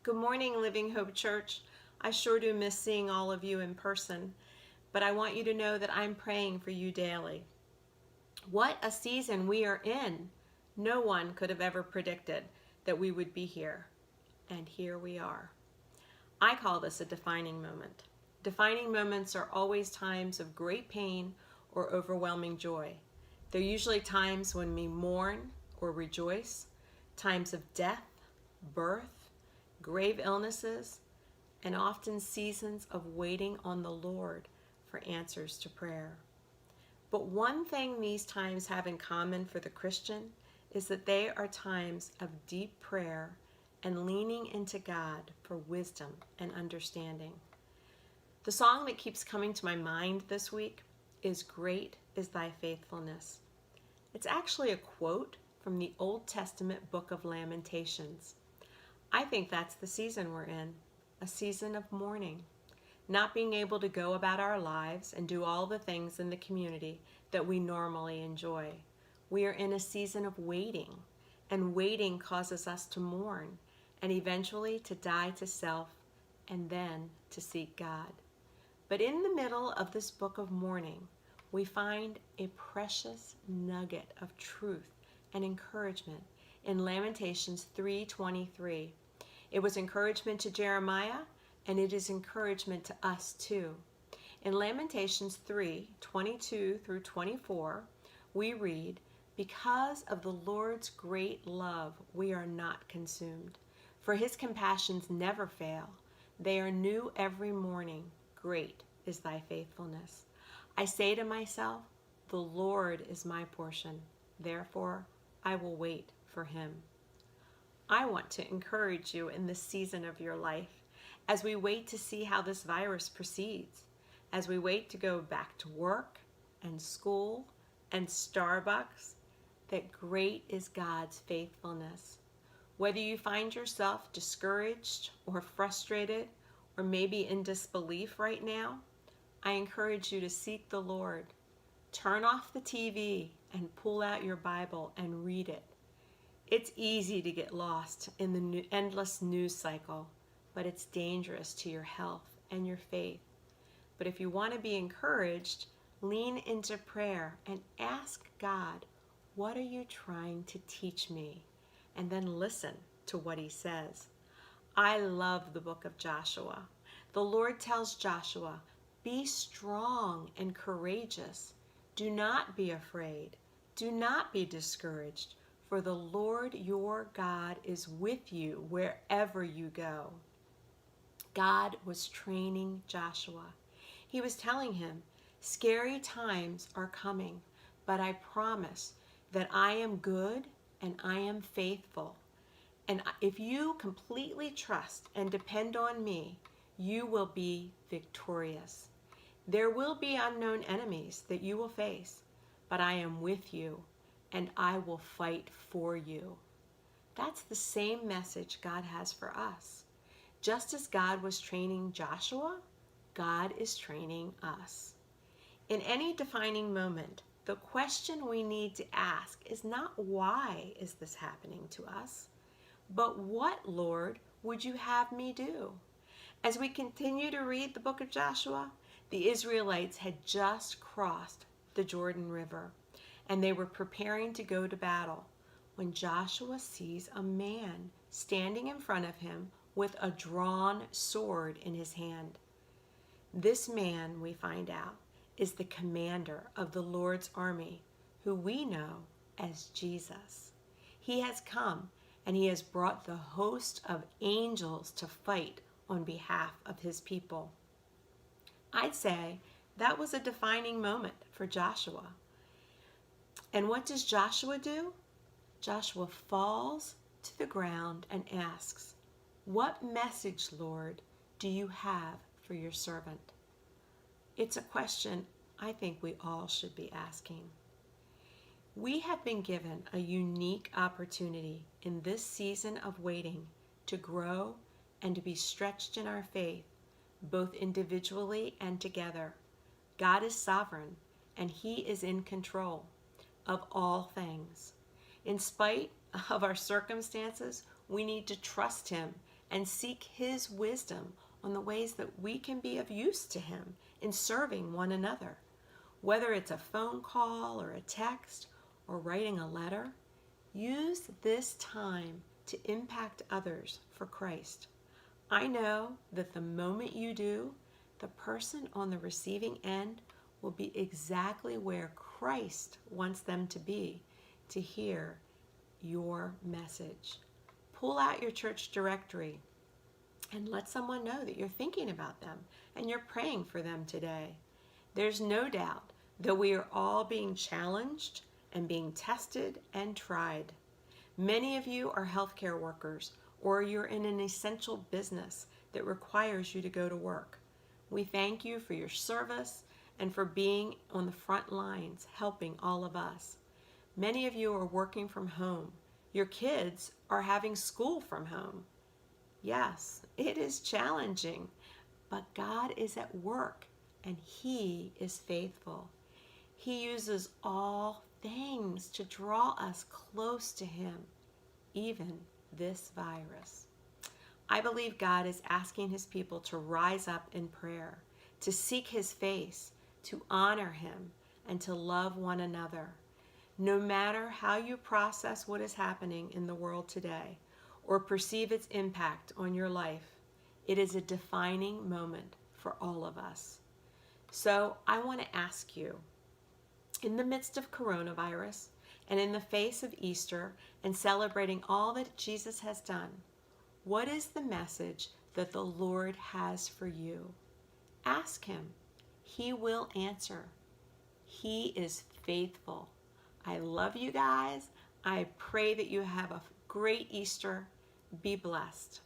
Good morning, Living Hope Church. I sure do miss seeing all of you in person, but I want you to know that I'm praying for you daily. What a season we are in. No one could have ever predicted that we would be here, and here we are. I call this a defining moment. Defining moments are always times of great pain or overwhelming joy. They're usually times when we mourn or rejoice, times of death, birth, grave illnesses, and often seasons of waiting on the Lord for answers to prayer. But one thing these times have in common for the Christian is that they are times of deep prayer and leaning into God for wisdom and understanding. The song that keeps coming to my mind this week is "Great is Thy Faithfulness." It's actually a quote from the Old Testament book of Lamentations. I think that's the season we're in, a season of mourning, not being able to go about our lives and do all the things in the community that we normally enjoy. We are in a season of waiting, and waiting causes us to mourn and eventually to die to self and then to seek God. But in the middle of this book of mourning, we find a precious nugget of truth and encouragement in Lamentations 3:23. It was encouragement to Jeremiah, and it is encouragement to us too. In Lamentations 3:22 through 24, we read, "Because of the Lord's great love, we are not consumed. For his compassions never fail. They are new every morning. Great is thy faithfulness. I say to myself, the Lord is my portion. Therefore, I will wait for him." I want to encourage you in this season of your life as we wait to see how this virus proceeds, as we wait to go back to work and school and Starbucks, that great is God's faithfulness. Whether you find yourself discouraged or frustrated or maybe in disbelief right now, I encourage you to seek the Lord. Turn off the TV and pull out your Bible and read it. It's easy to get lost in the endless news cycle, but it's dangerous to your health and your faith. But if you want to be encouraged, lean into prayer and ask God, what are you trying to teach me? And then listen to what he says. I love the book of Joshua. The Lord tells Joshua, be strong and courageous. Do not be afraid. Do not be discouraged. For the Lord your God is with you wherever you go. God was training Joshua. He was telling him, scary times are coming, but I promise that I am good and I am faithful. And if you completely trust and depend on me, you will be victorious. There will be unknown enemies that you will face, but I am with you, and I will fight for you. That's the same message God has for us. Just as God was training Joshua, God is training us. In any defining moment, the question we need to ask is not why is this happening to us, but what, Lord, would you have me do? As we continue to read the book of Joshua, the Israelites had just crossed the Jordan River, and they were preparing to go to battle when Joshua sees a man standing in front of him with a drawn sword in his hand. This man, we find out, is the commander of the Lord's army, who we know as Jesus. He has come and he has brought the host of angels to fight on behalf of his people. I'd say that was a defining moment for Joshua. And what does Joshua do? Joshua falls to the ground and asks, "What message, Lord, do you have for your servant?" It's a question I think we all should be asking. We have been given a unique opportunity in this season of waiting to grow and to be stretched in our faith, both individually and together. God is sovereign, and he is in control of all things. In spite of our circumstances, we need to trust him and seek His wisdom on the ways that we can be of use to Him in serving one another. Whether it's a phone call or a text or writing a letter, use this time to impact others for Christ. I know that the moment you do, the person on the receiving end will be exactly where Christ wants them to be to hear your message. Pull out your church directory and let someone know that you're thinking about them and you're praying for them today. There's no doubt that we are all being challenged and being tested and tried. Many of you are healthcare workers, or you're in an essential business that requires you to go to work. We thank you for your service and for being on the front lines helping all of us. Many of you are working from home. Your kids are having school from home. Yes, it is challenging, but God is at work and He is faithful. He uses all things to draw us close to Him, even this virus. I believe God is asking His people to rise up in prayer, to seek His face, to honor Him, and to love one another. No matter how you process what is happening in the world today or perceive its impact on your life, it is a defining moment for all of us. So I want to ask you, in the midst of coronavirus and in the face of Easter and celebrating all that Jesus has done, what is the message that the Lord has for you? Ask Him. He will answer. He is faithful. I love you guys. I pray that you have a great Easter. Be blessed.